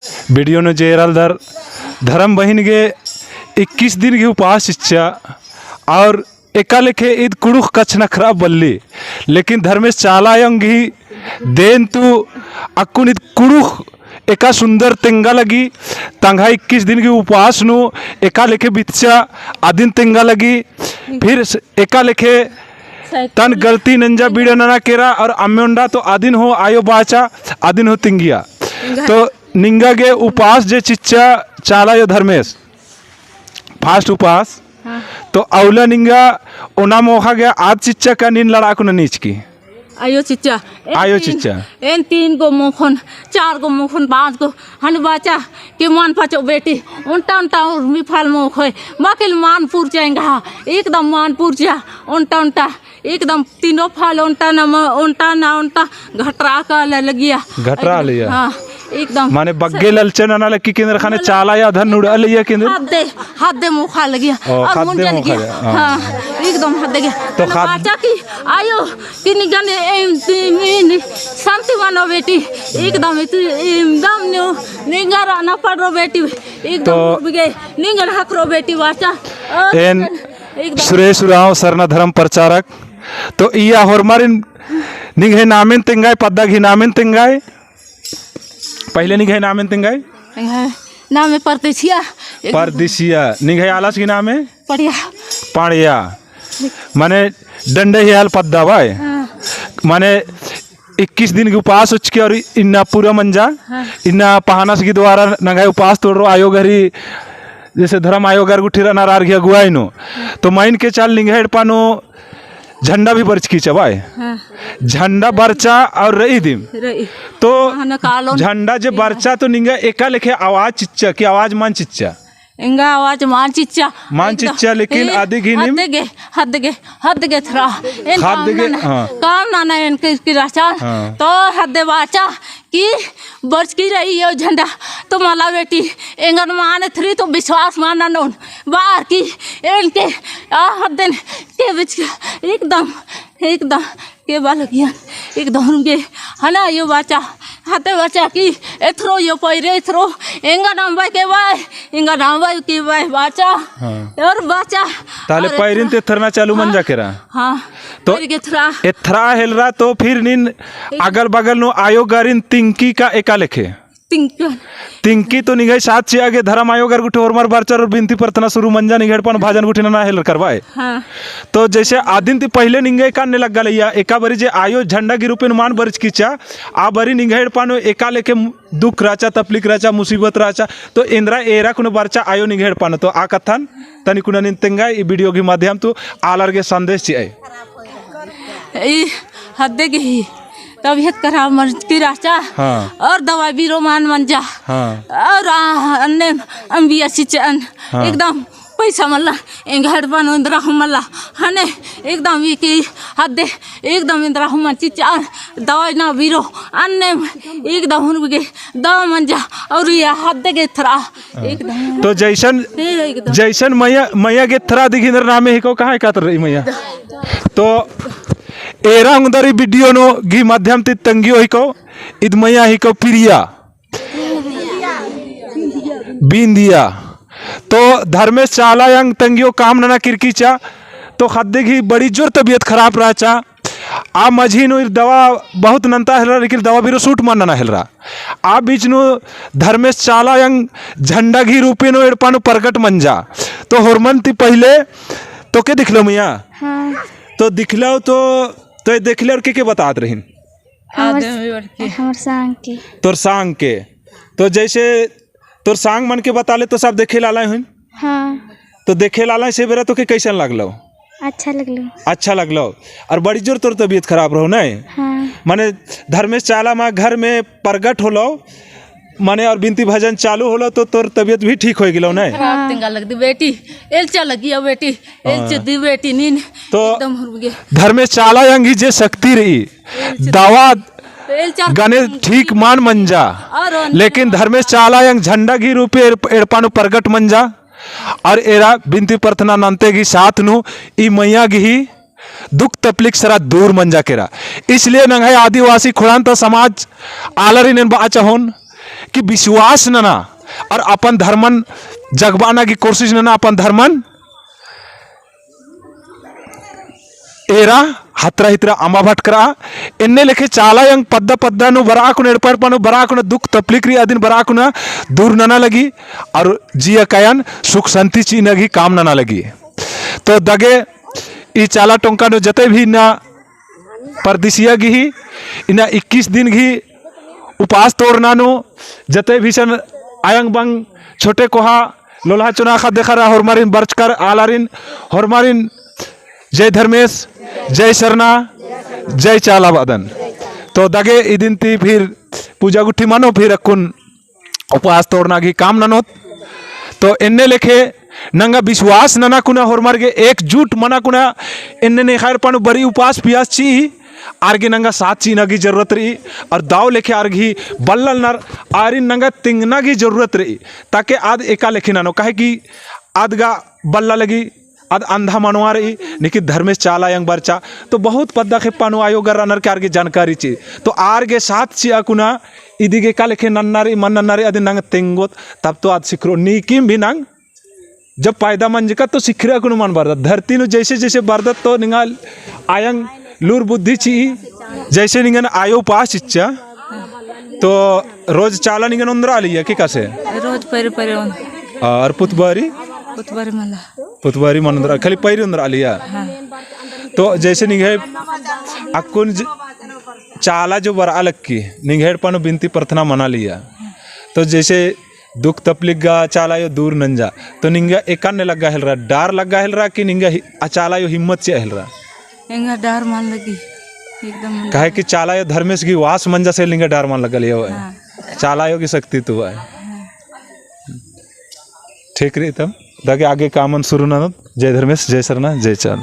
Video ने जेरलदर धर्म बहन गे 21 दिन की उपास इच्छा और एका लेखे ईद कुड़ुख कच्छ नखरा बल्ली लेकिन धर्मेश चालायंगी देन तू अक्कुन ईद कुड़ुख एका सुंदर तेंगा लगी तंगा 21 दिन की उपास नु एका लेखे बिच्छा आदिन तेंगा लगी फिर एका लेखे तन गलती नंजा बीड़े नना केरा और अम्योंडा तो आदिन हो आयो बाचा आदिन हो तिंगिया तो निंगा गे उपास जे चिच्चा चाला यो धर्मेश फास्ट उपास हाँ। तो अवला निंगा ओना मोखा गया आज चिच्चा का नींद लड़ाकू न नीच की आयो चिच्चा आयो चिच्चा एन 3 गो मुखन 4 गो मुखन 5 गो हन बाचा के मान पाचो बेटी उनटा उनटा मिफाल मुख है बाकी मानपुर जाएंगा एकदम मानपुर जा उनटा एकदम तीनों फाल उनटा ना घटरा का लगिया घटरा लिया हाँ एकदम माने बग्गे ललचन ना लकी केंद्र खाने चाला या धन उड़ा लिया केंद्र हाथ दे मुखा लगिया और मुंडा लगिया हाँ एकदम हाथ दे गया तो बाचा की आयो कि निगन शांति मानो बेटी एकदम निंगर ना पड़ो बेटी एकदम गए निंगर हकरो बेटी बाचा एन सुरेश राव सरना धर्म प्रचारक तो इया होरमारिन निघे नामेन तेंगाय पद्दा घी नामेन तेंगाय पहले निघे नामेन तेंगाय नामे परदेसिया निघे आलास की नामे पड़िया पाड़िया माने डंडे ही हाल पद्दा भाई माने 21 दिन की उपास उच के और इन्ना पूरा मंजा इन्ना पहानस की द्वारा नंगाय उपास तोड़ रो आयोग हरी जैसे धर्म आयोग गुठीरा नारार घिया गुआई नो तो माइन के चाल निंगेड़ पानो झंडा भी बरच की चबाए झंडा बरचा और रही दिम तो झंडा जे बरचा तो निंगा एका लेखे आवाज चिच्चा की आवाज मान चिच्चा इंगा आवाज मान चिच्चा लेकिन आदि घी निम हद गे थरा हद गे काम ना इनके राचा तो हद बाचा कि बरच की रही है झंडा तो मला बेटी एंगन मान थरी तो विश्वास माना नोन बाहर की इनके हद के बीच एकदम के बाल गया एकदम के है ना यो बाचा हाथे बच्चा की एथरो यो पैरे एथरो इंगा नाम भाई के भाई बाचा और बाचा ताले पैरिन ते थरना चालू मन जा केरा हाँ तो एथरा हेलरा तो फिर निन अगल बगल नो आयोगारिन तिंकी का एका लेखे तिंकी तो निगाई साथ से आगे धर्म आयोग गुठे और मार बारचर और बिनती प्रार्थना शुरू मंजा निगड़ पन भाजन गुठे ना हेल करवाए हाँ। तो जैसे आदिन ती पहले निंगे काने लग गलैया एका बरी जे आयो झंडा की रूपे मान बरच कीचा आ बरी निगड़ पानो एका लेके दुख राचा तकलीफ राचा मुसीबत राचा तो इंद्रा एरा कुन बरचा आयो निगड़ पानो तो आ कथन तनि कुन निंतेंगा ई वीडियो के माध्यम तो आलर के संदेश छि ई हद्दे की तबीयत खराब मर की राचा और दवा भी रोमान मंजा और अन्य अंबिया सिचन एकदम पैसा मल्ला घर बनो इंद्रा मल्ला हने एकदम ये की हद एकदम इंद्रा हम चिचा दवा ना बीरो अन्य एकदम हुन के दवा मंजा और ये हद के थरा एकदम तो जैसन मैया के थरा दिखी नामे ही को कहाँ कातर रही मैया तो एरा उंदरी वीडियो नो गी माध्यम ति तंगियो हिको इदमया हिको प्रिया बिंदिया तो धर्मेश चाला यंग तंगियो काम नना किरकीचा तो खद्दे की बड़ी जोर तबीयत खराब राचा आ मझी नो दवा बहुत नंता हेल रहा लेकिन दवा भी सूट मानना ना हेल रहा आ बीच नो धर्मेश चाला यंग झंडा घी रूपे नो एड़पानो प्रकट मंजा तो होरमन ती पहले तो के दिखलो मैया तो दिखलो तो देखले और के बतात रहीन तोर सांग के तो जैसे तोर सांग मन के बता ले तो सब देखे लाला हुन हाँ तो देखे लाला से बेरा तो के कैसन लगलो अच्छा लगलो और बड़ी जोर तोर तबीयत खराब रहो नहीं हाँ। माने धर्मेश चाला माँ घर में प्रगट होलो माने और बिनती भजन चालू होलो तो तोर तबीयत भी ठीक हो गेलो नहीं खराब तिंगा लगदी बेटी एलचा लगी बेटी एलच दी बेटी नीन तो एकदम हो गए धर्मेश चाला यंगी जे शक्ति रही दवा गने ठीक मान मंजा लेकिन धर्मेश चाला यंग झंडा की रूपे एड़पानु प्रगट मंजा और एरा बिनती प्रार्थना नंते की साथ नु ई मैया की दुख तकलीफ सरा दूर मंजा केरा इसलिए नंगाई आदिवासी खुड़ान तो समाज आलरी ने बाचा होन कि विश्वास नना और अपन धर्मन जगबाना की कोशिश नना अपन धर्मन एरा हत्रा हित्रा अमा भटकरा इन्ने लेखे चाला यंग पद्दा पद्दा नु बराकुन एडपरपनु बराकुन दुख तपलिक्री अदिन बराकुन दूर नना लगी और जिया कयन सुख शांति चीनगी काम नना लगी। तो दगे ई चाला टोंका नु जते भी ना परदिसिया गी इना 21 दिन घी उपास तोड़ना नु जते भी सन आयंग बंग छोटे कोहा लोल्हा चुना खा देखा रहा हरमारिन बर्चकर आलारिन हरमारिन जय धर्मेश जय सरना जय चाला बादन। तो दगे इदिन ती फिर पूजा गुट्ठी मानो फिर अकुन उपवास तोड़ना की काम ननोत। तो इन्ने लेखे नंगा विश्वास नना कुना हरमार के एकजुट मना कुना इन्ने ने खैर पानु बड़ी उपास पियास ची आरगे नंगा साथ चीना की जरूरत रही और दाव लेखे आरगी बल्लल नर आरिन नंगा तिंगना की जरूरत रही ताकि आद एका लेखे नानो कहे कि आदगा बल्ला लगी आद अंधा मनवा रही निकी धर्मेश चाला यंग बरचा। तो बहुत पद्दा के पानु आयोग रनर के आरगे जानकारी ची तो आरगे साथ ची अकुना इदिगे का लेखे नन्नारी मन नन्नारी आदि नंग तिंगोत तब तो आद सिखरो नीकिम भी नंग जब पायदा मंजका तो सिखरे अकुनु मन बरदत धरती नु जैसे जैसे बरदत तो निंगाल आयंग लूर बुद्धि ची जैसे निंगन आयो पास इच्छा तो रोज चाला निंगन उंदरा लिया कि कैसे रोज पैर पैर और पुतबारी मला पुतबारी मन उंदरा खाली पैर उंदरा लिया। तो जैसे निंगे अकुन चाला जो बरा अलग की निंगेड़ पानो बिनती प्रार्थना मना लिया तो जैसे दुख तपलिक गा चाला यो दूर नंजा तो निंगा एकान लगा हिल रहा डार लगा हिल रहा कि निंगा अचाला यो हिम्मत से हिल रहा एंगा डार मान लगी एकदम कहे कि चाला यो धर्मेश की वास मंजा से लिंगा डार मान लगा लिया चाला यो की शक्ति तो है ठीक रही तब दागे आगे कामन शुरू ना जय धर्मेश जय सरना जय चाल।